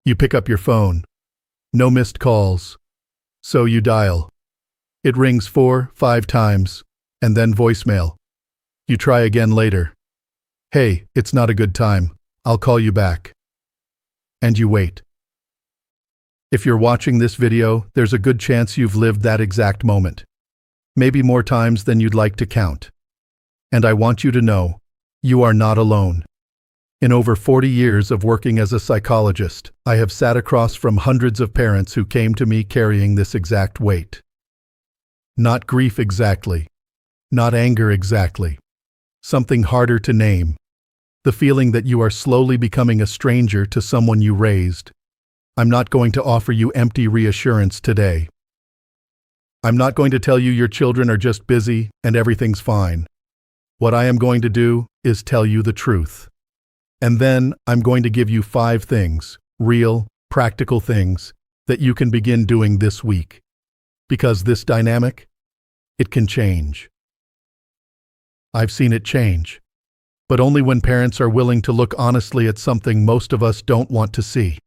You pick up your phone. No missed calls. So you dial. It rings 4, 5 times, and then voicemail. You try again later. Hey, it's not a good time. I'll call you back. And you wait. If you're watching this video, there's a good chance you've lived that exact moment. Maybe more times than you'd like to count. And I want you to know, you are not alone. In over 40 years of working as a psychologist, I have sat across from hundreds of parents who came to me carrying this exact weight. Not grief exactly. Not anger exactly. Something harder to name. The feeling that you are slowly becoming a stranger to someone you raised. I'm not going to offer you empty reassurance today. I'm not going to tell you your children are just busy and everything's fine. What I am going to do is tell you the truth. And then I'm going to give you 5 things, real, practical things, that you can begin doing this week. Because this dynamic, it can change. I've seen it change. But only when parents are willing to look honestly at something most of us don't want to see.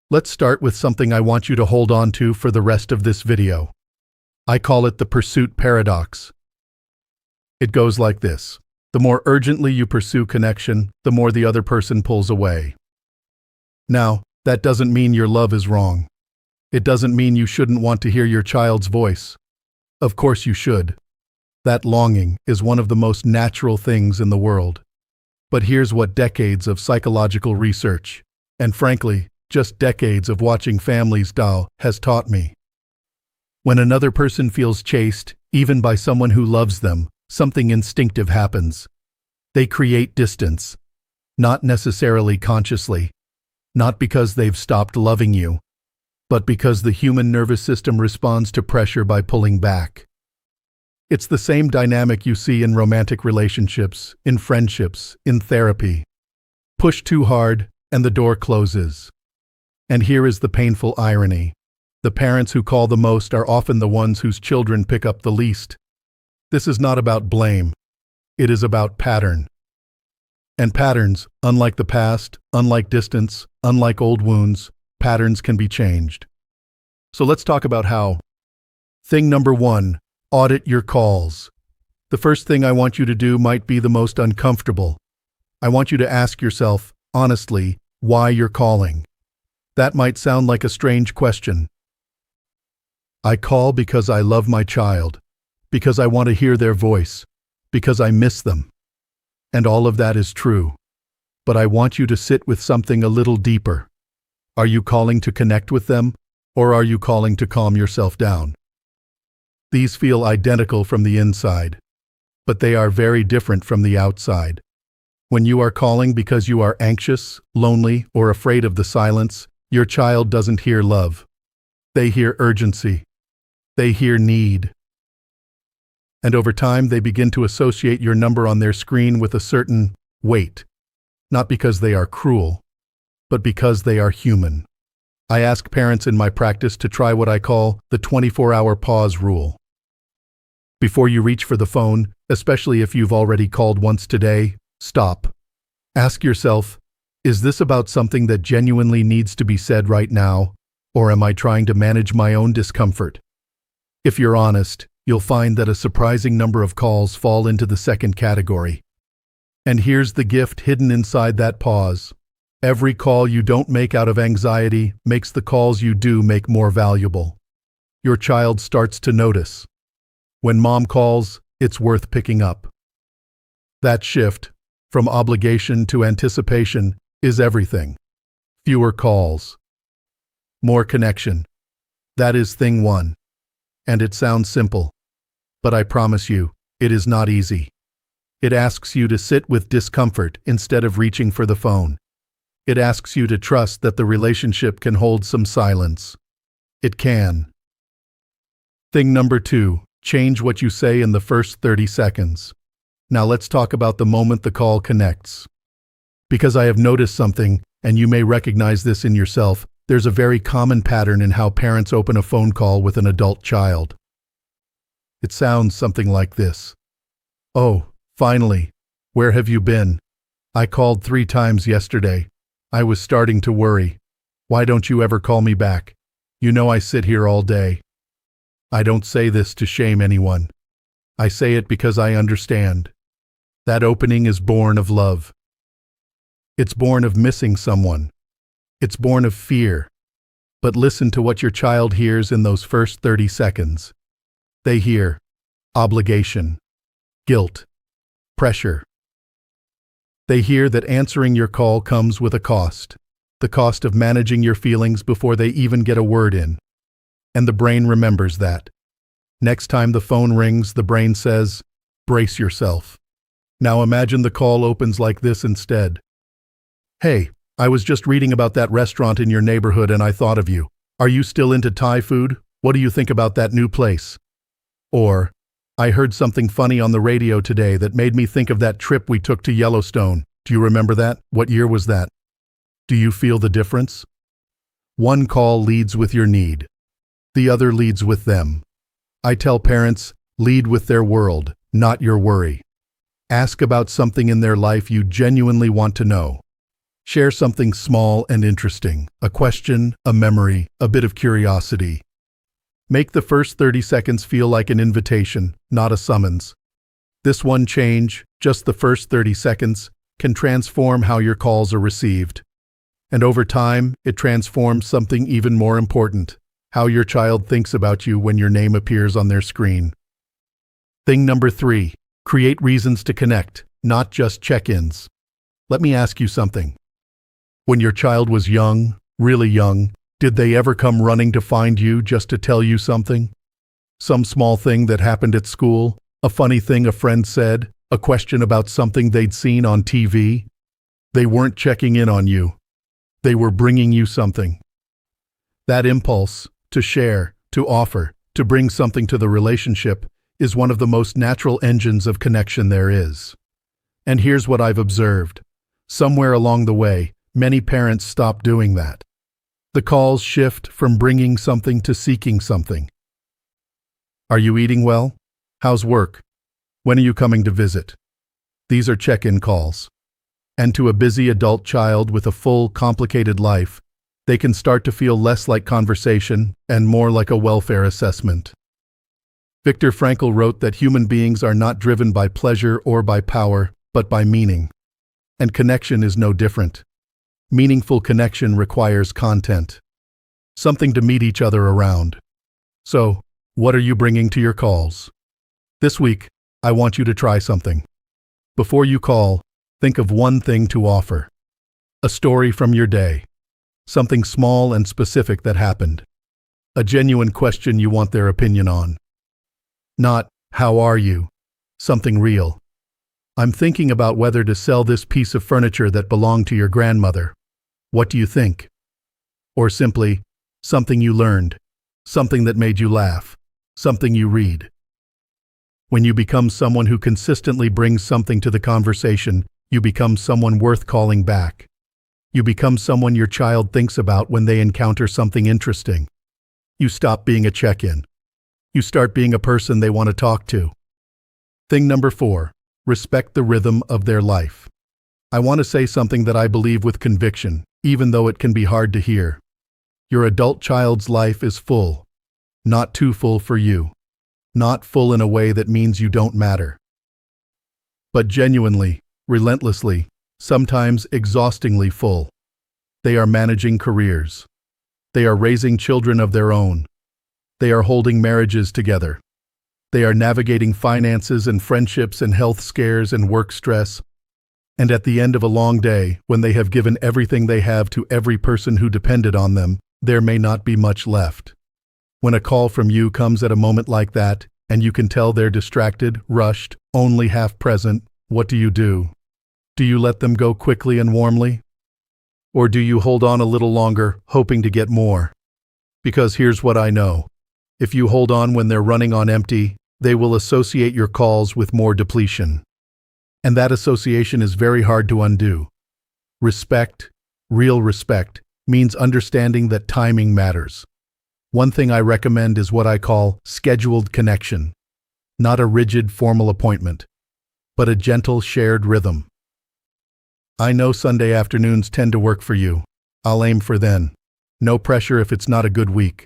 Let's start with something I want you to hold on to for the rest of this video. I call it the pursuit paradox. It goes like this. The more urgently you pursue connection, the more the other person pulls away. Now, that doesn't mean your love is wrong. It doesn't mean you shouldn't want to hear your child's voice. Of course you should. That longing is one of the most natural things in the world. But here's what decades of psychological research, and frankly, just decades of watching families die, has taught me. When another person feels chased, even by someone who loves them, something instinctive happens. They create distance. Not necessarily consciously. Not because they've stopped loving you, but because the human nervous system responds to pressure by pulling back. It's the same dynamic you see in romantic relationships, in friendships, in therapy. Push too hard, and the door closes. And here is the painful irony. The parents who call the most are often the ones whose children pick up the least. This is not about blame. It is about pattern. And patterns, unlike the past, unlike distance, unlike old wounds, patterns can be changed. So let's talk about how. Thing number 1, audit your calls. The first thing I want you to do might be the most uncomfortable. I want you to ask yourself, honestly, why you're calling. That might sound like a strange question. I call because I love my child, because I want to hear their voice, because I miss them. And all of that is true. But I want you to sit with something a little deeper. Are you calling to connect with them, or are you calling to calm yourself down? These feel identical from the inside, but they are very different from the outside. When you are calling because you are anxious, lonely, or afraid of the silence, your child doesn't hear love. They hear urgency. They hear need. And over time, they begin to associate your number on their screen with a certain weight, not because they are cruel, but because they are human. I ask parents in my practice to try what I call the 24-hour pause rule. Before you reach for the phone, especially if you've already called once today, stop. Ask yourself, is this about something that genuinely needs to be said right now, or am I trying to manage my own discomfort? If you're honest, you'll find that a surprising number of calls fall into the second category. And here's the gift hidden inside that pause. Every call you don't make out of anxiety makes the calls you do make more valuable. Your child starts to notice. When mom calls, it's worth picking up. That shift, from obligation to anticipation, is everything. Fewer calls. More connection. That is thing 1. And it sounds simple. But I promise you, it is not easy. It asks you to sit with discomfort instead of reaching for the phone. It asks you to trust that the relationship can hold some silence. It can. Thing number 2, change what you say in the first 30 seconds. Now let's talk about the moment the call connects. Because I have noticed something, and you may recognize this in yourself, there's a very common pattern in how parents open a phone call with an adult child. It sounds something like this. Oh, finally. Where have you been? I called 3 times yesterday. I was starting to worry. Why don't you ever call me back? You know I sit here all day. I don't say this to shame anyone. I say it because I understand. That opening is born of love. It's born of missing someone. It's born of fear. But listen to what your child hears in those first 30 seconds. They hear obligation, guilt, pressure. They hear that answering your call comes with a cost, the cost of managing your feelings before they even get a word in. And the brain remembers that. Next time the phone rings, the brain says, brace yourself. Now imagine the call opens like this instead. Hey, I was just reading about that restaurant in your neighborhood and I thought of you. Are you still into Thai food? What do you think about that new place? Or, I heard something funny on the radio today that made me think of that trip we took to Yellowstone. Do you remember that? What year was that? Do you feel the difference? One call leads with your need. The other leads with them. I tell parents, lead with their world, not your worry. Ask about something in their life you genuinely want to know. Share something small and interesting, a question, a memory, a bit of curiosity. Make the first 30 seconds feel like an invitation, not a summons. This one change, just the first 30 seconds, can transform how your calls are received. And over time, it transforms something even more important, how your child thinks about you when your name appears on their screen. Thing number 3, create reasons to connect, not just check-ins. Let me ask you something. When your child was young, really young, did they ever come running to find you just to tell you something? Some small thing that happened at school, a funny thing a friend said, a question about something they'd seen on TV? They weren't checking in on you. They were bringing you something. That impulse, to share, to offer, to bring something to the relationship, is one of the most natural engines of connection there is. And here's what I've observed. Somewhere along the way, many parents stop doing that. The calls shift from bringing something to seeking something. Are you eating well? How's work? When are you coming to visit? These are check-in calls. And to a busy adult child with a full, complicated life, they can start to feel less like conversation and more like a welfare assessment. Viktor Frankl wrote that human beings are not driven by pleasure or by power, but by meaning. And connection is no different. Meaningful connection requires content. Something to meet each other around. So, what are you bringing to your calls? This week, I want you to try something. Before you call, think of one thing to offer. A story from your day. Something small and specific that happened. A genuine question you want their opinion on. Not, how are you? Something real. I'm thinking about whether to sell this piece of furniture that belonged to your grandmother. What do you think? Or simply, something you learned, something that made you laugh, something you read. When you become someone who consistently brings something to the conversation, you become someone worth calling back. You become someone your child thinks about when they encounter something interesting. You stop being a check-in. You start being a person they want to talk to. Thing number 4. Respect the rhythm of their life. I want to say something that I believe with conviction, even though it can be hard to hear. Your adult child's life is full. Not too full for you. Not full in a way that means you don't matter. But genuinely, relentlessly, sometimes exhaustingly full. They are managing careers. They are raising children of their own. They are holding marriages together. They are navigating finances and friendships and health scares and work stress. And at the end of a long day, when they have given everything they have to every person who depended on them, there may not be much left. When a call from you comes at a moment like that, and you can tell they're distracted, rushed, only half present, what do? Do you let them go quickly and warmly? Or do you hold on a little longer, hoping to get more? Because here's what I know. If you hold on when they're running on empty, they will associate your calls with more depletion. And that association is very hard to undo. Respect, real respect, means understanding that timing matters. One thing I recommend is what I call scheduled connection. Not a rigid formal appointment, but a gentle shared rhythm. I know Sunday afternoons tend to work for you. I'll aim for then. No pressure if it's not a good week.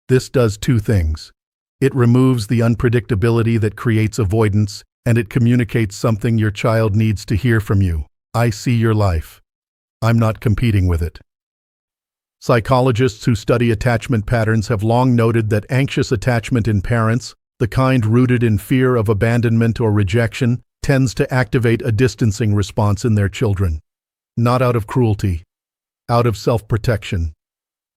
This does two things. It removes the unpredictability that creates avoidance, and it communicates something your child needs to hear from you. I see your life. I'm not competing with it. Psychologists who study attachment patterns have long noted that anxious attachment in parents, the kind rooted in fear of abandonment or rejection, tends to activate a distancing response in their children. Not out of cruelty, out of self-protection.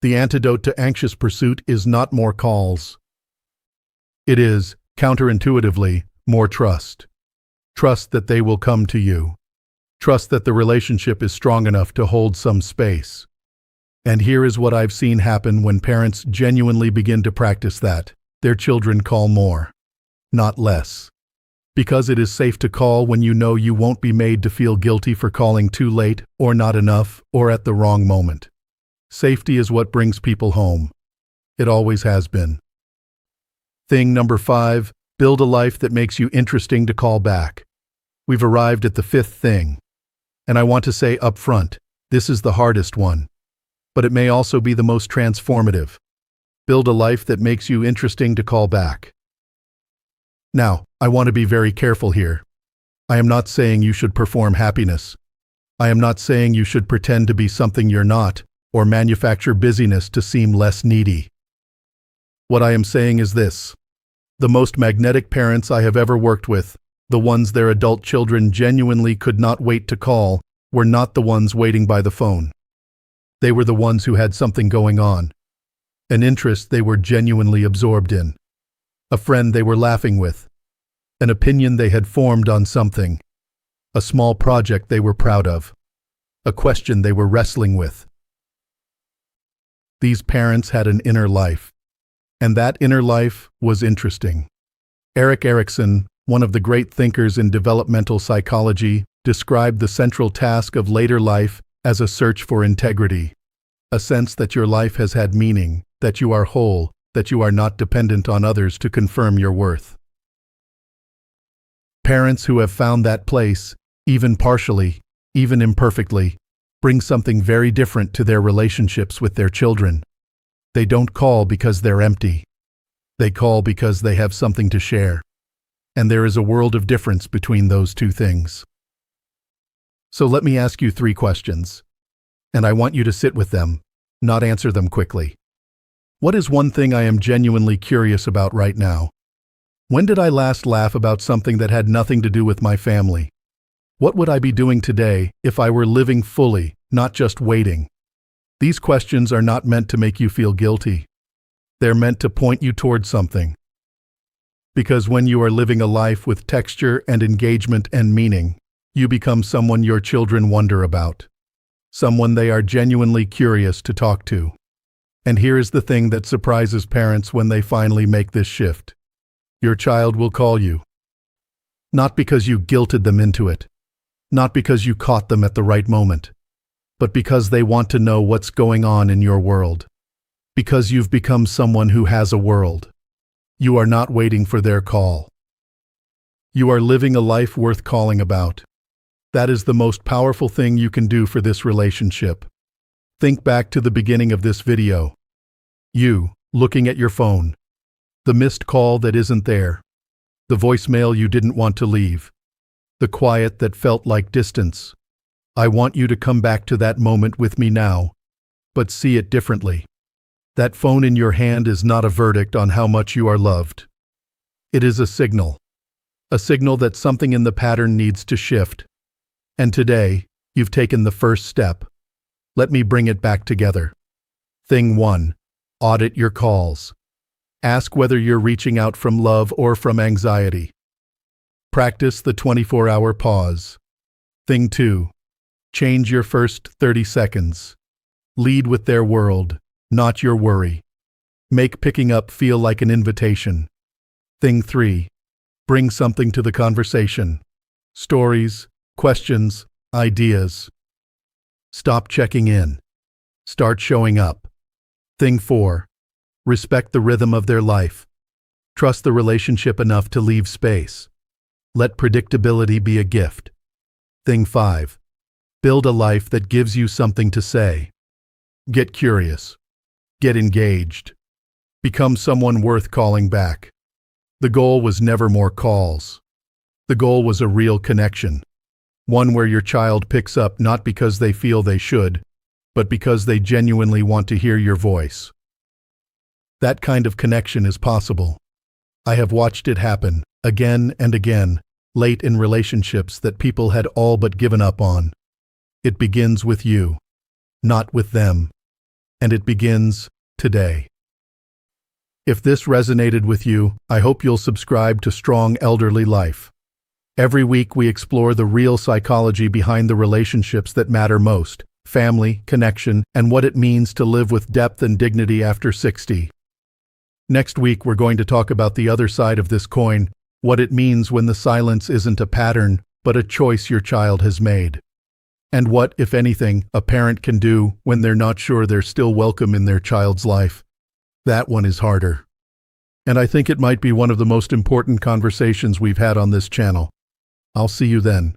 The antidote to anxious pursuit is not more calls. It is, counterintuitively, more trust. Trust that they will come to you. Trust that the relationship is strong enough to hold some space. And here is what I've seen happen when parents genuinely begin to practice that. Their children call more, not less. Because it is safe to call when you know you won't be made to feel guilty for calling too late, or not enough, or at the wrong moment. Safety is what brings people home. It always has been. Thing number 5, build a life that makes you interesting to call back. We've arrived at the 5th thing. And I want to say up front, this is the hardest one. But it may also be the most transformative. Build a life that makes you interesting to call back. Now, I want to be very careful here. I am not saying you should perform happiness. I am not saying you should pretend to be something you're not, or manufacture busyness to seem less needy. What I am saying is this. The most magnetic parents I have ever worked with, the ones their adult children genuinely could not wait to call, were not the ones waiting by the phone. They were the ones who had something going on. An interest they were genuinely absorbed in. A friend they were laughing with. An opinion they had formed on something. A small project they were proud of. A question they were wrestling with. These parents had an inner life. And that inner life was interesting. Erik Erikson, one of the great thinkers in developmental psychology, described the central task of later life as a search for integrity. A sense that your life has had meaning, that you are whole, that you are not dependent on others to confirm your worth. Parents who have found that place, even partially, even imperfectly, bring something very different to their relationships with their children. They don't call because they're empty. They call because they have something to share. And there is a world of difference between those two things. So let me ask you 3 questions. And I want you to sit with them, not answer them quickly. What is one thing I am genuinely curious about right now? When did I last laugh about something that had nothing to do with my family? What would I be doing today if I were living fully, not just waiting? These questions are not meant to make you feel guilty. They're meant to point you towards something. Because when you are living a life with texture and engagement and meaning, you become someone your children wonder about. Someone they are genuinely curious to talk to. And here is the thing that surprises parents when they finally make this shift. Your child will call you. Not because you guilted them into it. Not because you caught them at the right moment. But because they want to know what's going on in your world. Because you've become someone who has a world. You are not waiting for their call. You are living a life worth calling about. That is the most powerful thing you can do for this relationship. Think back to the beginning of this video. You, looking at your phone. The missed call that isn't there. The voicemail you didn't want to leave. The quiet that felt like distance. I want you to come back to that moment with me now, but see it differently. That phone in your hand is not a verdict on how much you are loved. It is a signal that something in the pattern needs to shift. And today, you've taken the first step. Let me bring it back together. Thing 1, audit your calls. Ask whether you're reaching out from love or from anxiety. Practice the 24-hour pause. Thing 2, change your first 30 seconds. Lead with their world, not your worry. Make picking up feel like an invitation. Thing 3, bring something to the conversation. Stories, questions, ideas. Stop checking in. Start showing up. Thing 4, respect the rhythm of their life. Trust the relationship enough to leave space. Let predictability be a gift. Thing 5, build a life that gives you something to say. Get curious. Get engaged. Become someone worth calling back. The goal was never more calls. The goal was a real connection. One where your child picks up not because they feel they should, but because they genuinely want to hear your voice. That kind of connection is possible. I have watched it happen, again and again, late in relationships that people had all but given up on. It begins with you, not with them. And it begins today. If this resonated with you, I hope you'll subscribe to Strong Elderly Life. Every week we explore the real psychology behind the relationships that matter most, family, connection, and what it means to live with depth and dignity after 60. Next week we're going to talk about the other side of this coin, what it means when the silence isn't a pattern, but a choice your child has made. And what, if anything, a parent can do when they're not sure they're still welcome in their child's life. That one is harder. And I think it might be one of the most important conversations we've had on this channel. I'll see you then.